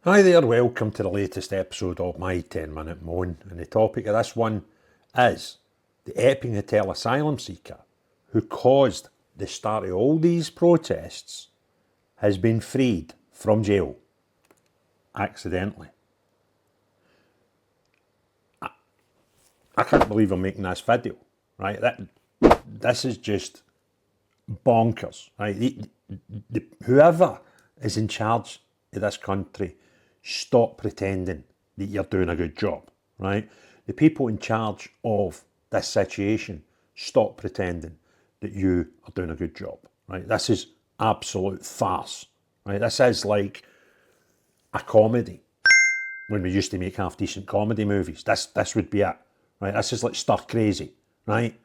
Hi there, welcome to the latest episode of my 10-minute moan, and the topic of this one is the Epping Hotel asylum seeker who caused the start of all these protests has been freed from jail accidentally. I can't believe I'm making this video, right? This is just bonkers, right? Whoever is in charge of this country, stop pretending that you're doing a good job, right? The people in charge of this situation, stop pretending that you are doing a good job, right? This is absolute farce, right? This is like a comedy when we used to make half-decent comedy movies. This would be it, right? This is like stir crazy, right?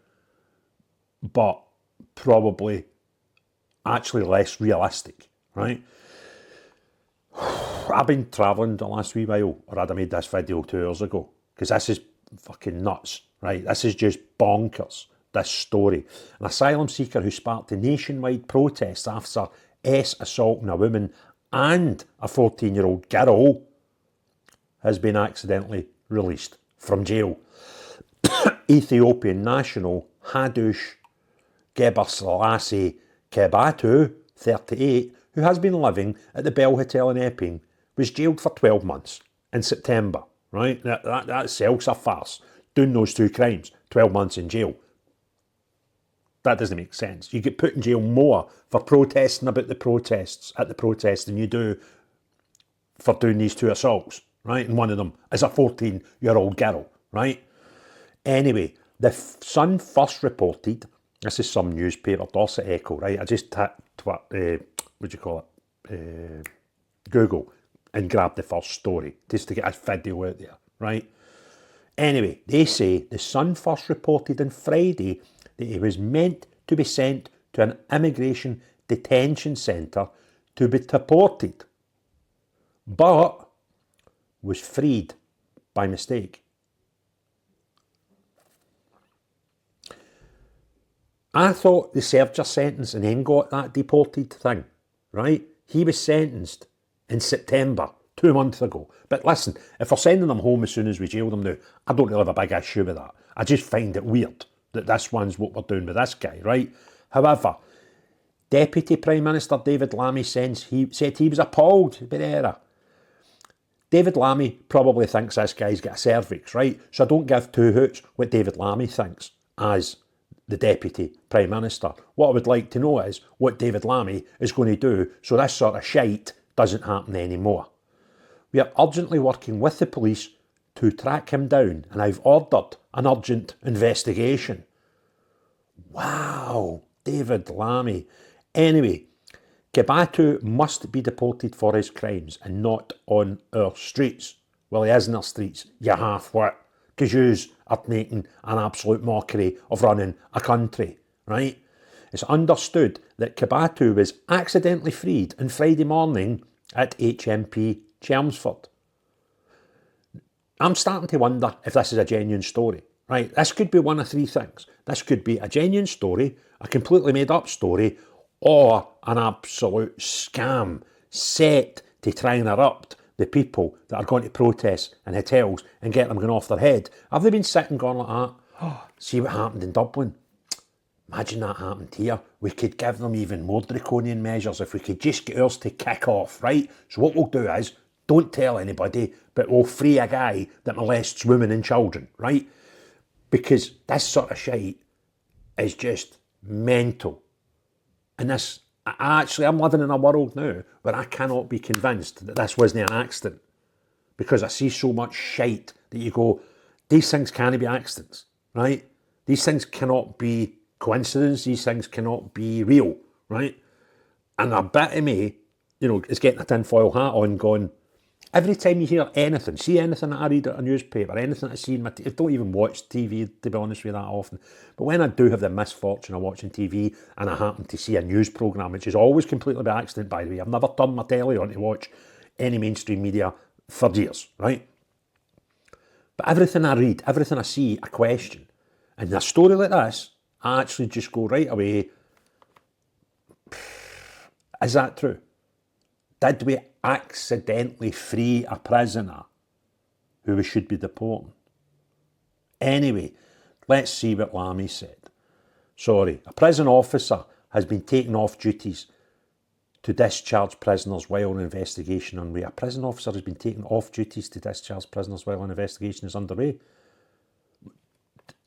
But probably actually less realistic, right? I've been travelling the last wee while, or I'd have made this video 2 hours ago, because this is fucking nuts, right? This is just bonkers, this story. An asylum seeker who sparked a nationwide protest after assaulting a woman and a 14-year-old girl has been accidentally released from jail. Ethiopian national Hadush Gebre Selassie 38, who has been living at the Bell Hotel Epping, was jailed for 12 months in September, right? That itself's a farce. Doing those two crimes, 12 months in jail. That doesn't make sense. You get put in jail more for protesting about the protests at the protest than you do for doing these two assaults, right? And one of them is a 14-year-old girl, right? Anyway, the Sun first reported, this is some newspaper, Dorset Echo, right? I just tapped, Google, and grabbed the first story just to get a video out there, right? Anyway, they say the Sun first reported on Friday that he was meant to be sent to an immigration detention centre to be deported, but was freed by mistake. I thought they served your sentence and then got that deported thing, right? He was sentenced in September, 2 months ago. But listen, if we're sending them home as soon as we jail them now, I don't really have a big issue with that. I just find it weird that this one's what we're doing with this guy, right? However, Deputy Prime Minister David Lammy said he was appalled by the error. David Lammy probably thinks this guy's got a cervix, right? So I don't give two hoots what David Lammy thinks as the Deputy Prime Minister. What I would like to know is what David Lammy is going to do so this sort of shite doesn't happen anymore. We are urgently working with the police to track him down, and I've ordered an urgent investigation. Wow, David Lammy. Anyway, Kibatu must be deported for his crimes and not on our streets. Well, he is in our streets, you half-wit, because yous are making an absolute mockery of running a country, right? It's understood that Kibatu was accidentally freed on Friday morning at HM Prison Chelmsford. I'm starting to wonder if this is a genuine story, right? This could be one of three things. This could be a genuine story, a completely made up story, or an absolute scam set to try and erupt the people that are going to protest in hotels and get them going off their head. Have they been sitting going like that? Oh, see what happened in Dublin? Imagine that happened here. We could give them even more draconian measures if we could just get ours to kick off, right? So what we'll do is, don't tell anybody, but we'll free a guy that molests women and children, right? Because this sort of shite is just mental. And I'm living in a world now where I cannot be convinced that this wasn't an accident. Because I see so much shite that you go, these things can't be accidents, right? These things cannot be coincidence, these things cannot be real, right? And a bit of me, is getting a tinfoil hat on going, every time you hear anything, see anything that I read in a newspaper, anything I see in I don't even watch TV, to be honest with you, that often. But when I do have the misfortune of watching TV and I happen to see a news programme, which is always completely by accident, by the way, I've never turned my telly on to watch any mainstream media for years, right? But everything I read, everything I see, I question. And a story like this, I actually just go right away, is that true? Did we accidentally free a prisoner who we should be deporting? Anyway, let's see what Lammy said. Sorry, a prison officer has been taken off duties to discharge prisoners while an investigation underway. A prison officer has been taken off duties to discharge prisoners while an investigation is underway.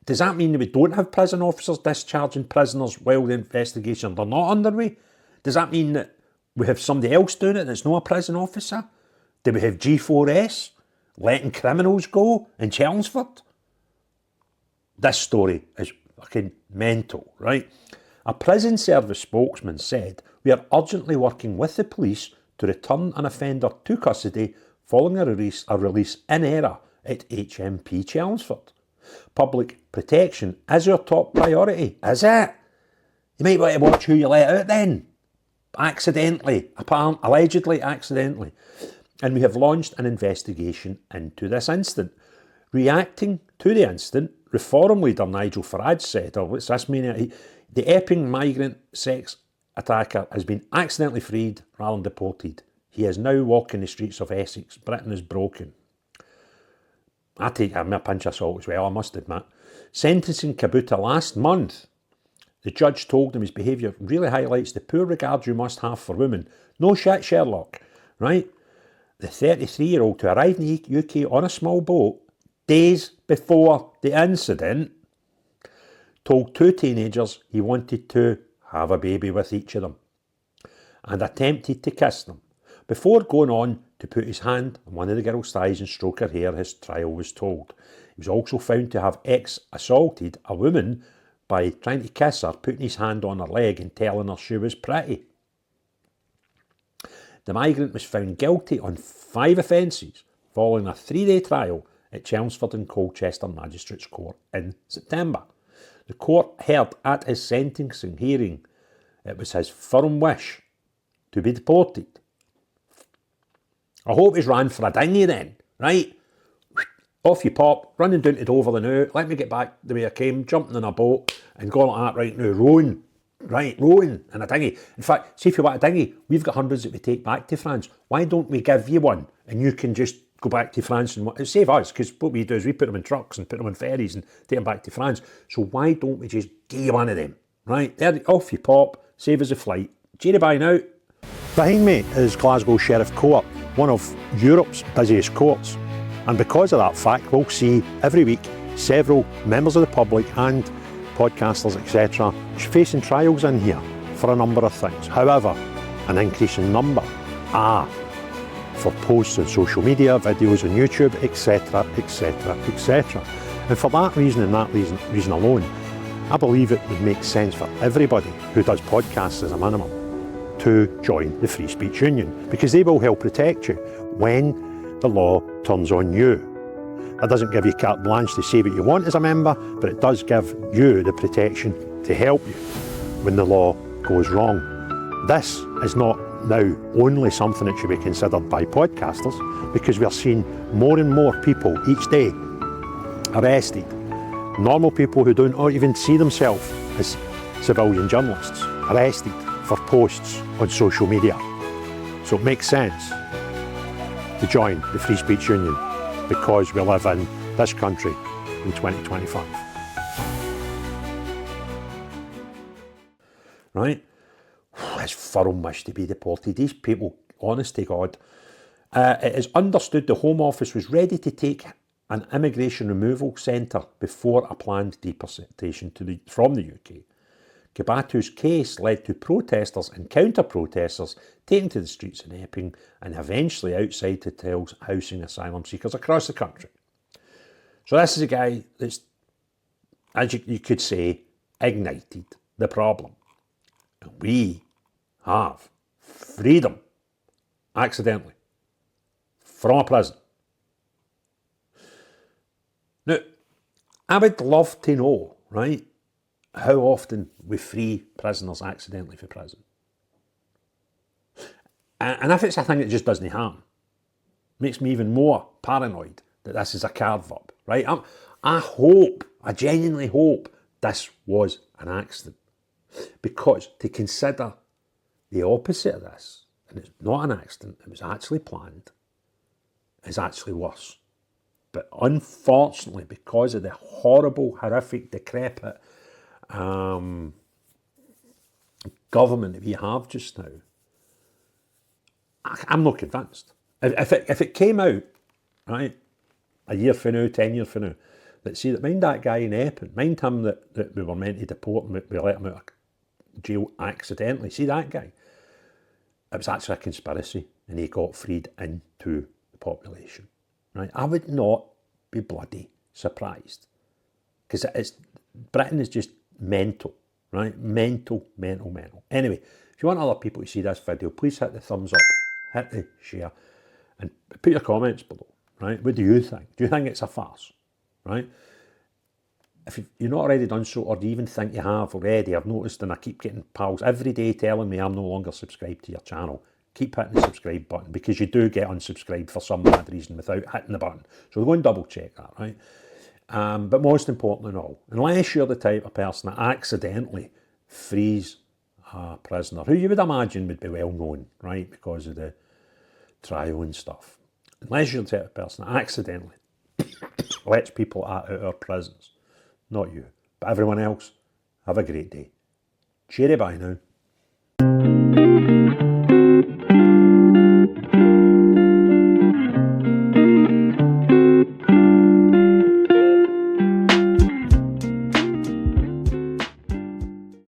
Does that mean that we don't have prison officers discharging prisoners while the investigations are not underway? Does that mean that we have somebody else doing it that's not a prison officer? Do we have G4S letting criminals go in Chelmsford? This story is fucking mental, right? A prison service spokesman said, "We are urgently working with the police to return an offender to custody following a release in error at HM Chelmsford. Public protection is our top priority." Is it? You might want to watch who you let out then. Accidentally, allegedly accidentally. And we have launched an investigation into this incident. Reacting to the incident, Reform leader Nigel Farage said, what's this mean? The Epping migrant sex attacker has been accidentally freed rather than deported. He is now walking the streets of Essex. Britain is broken. I take him a pinch of salt as well, I must admit. Sentencing Kabuta last month, the judge told him his behaviour really highlights the poor regard you must have for women. No shit, Sherlock, right? The 33-year-old who arrived in the UK on a small boat days before the incident told two teenagers he wanted to have a baby with each of them and attempted to kiss them before going on to put his hand on one of the girl's thighs and stroke her hair, his trial was told. He was also found to have assaulted a woman by trying to kiss her, putting his hand on her leg and telling her she was pretty. The migrant was found guilty on 5 offences following a 3-day trial at Chelmsford and Colchester Magistrates Court in September. The court heard at his sentencing hearing it was his firm wish to be deported. I hope he's ran for a dinghy then, right? Off you pop, running down to Dover the now, let me get back the way I came, jumping in a boat and going like that right now, rowing in a dinghy. In fact, see if you want a dinghy, we've got hundreds that we take back to France. Why don't we give you one and you can just go back to France and save us, because what we do is we put them in trucks and put them on ferries and take them back to France. So why don't we just give you one of them, right? There, off you pop, save us a flight. Cheery bye now. Behind me is Glasgow Sheriff Court, one of Europe's busiest courts. And because of that fact, we'll see every week several members of the public and podcasters, etc., facing trials in here for a number of things. However, an increase in number for posts on social media, videos on YouTube, etc., etc., etc. And for that reason and that reason alone, I believe it would make sense for everybody who does podcasts as a minimum to join the Free Speech Union, because they will help protect you when the law turns on you. That doesn't give you carte blanche to say what you want as a member, but it does give you the protection to help you when the law goes wrong. This is not now only something that should be considered by podcasters, because we are seeing more and more people each day arrested. Normal people who don't even see themselves as civilian journalists, arrested for posts on social media. So it makes sense to join the Free Speech Union, because we live in this country in 2025. Right? It's firm wish to be deported. These people, honest to God, it is understood the Home Office was ready to take an immigration removal centre before a planned deportation from the UK. Kibatu's case led to protesters and counter-protesters taken to the streets in Epping and eventually outside hotels housing asylum seekers across the country. So this is a guy that's, as you could say, ignited the problem. And we have freedom, accidentally, from a prison. Now, I would love to know, right, how often we free prisoners accidentally for prison. And if it's a thing that just doesn't happen, makes me even more paranoid that this is a card verb, right? I genuinely hope this was an accident. Because to consider the opposite of this, and it's not an accident, it was actually planned, is actually worse. But unfortunately, because of the horrible, horrific, decrepit government that we have just now, I'm not convinced. If it came out, right, a year from now, 10 years from now, that see that mind that guy in Epping, mind him that we were meant to deport and we let him out of jail accidentally, see that guy? It was actually a conspiracy and he got freed into the population, right? I would not be bloody surprised, because Britain is just mental, right? Mental. Anyway, if you want other people to see this video, please hit the thumbs up, hit the share, and put your comments below, right? What do you think? Do you think it's a farce, right? If you've not already done so, or do you even think you have already, I've noticed, and I keep getting pals every day telling me I'm no longer subscribed to your channel. Keep hitting the subscribe button, because you do get unsubscribed for some mad reason without hitting the button. So go and double check that, right? But most important than all, unless you're the type of person that accidentally frees a prisoner, who you would imagine would be well known, right, because of the trial and stuff, unless you're the type of person that accidentally lets people out of our prisons, not you, but everyone else, have a great day. Cheery bye now.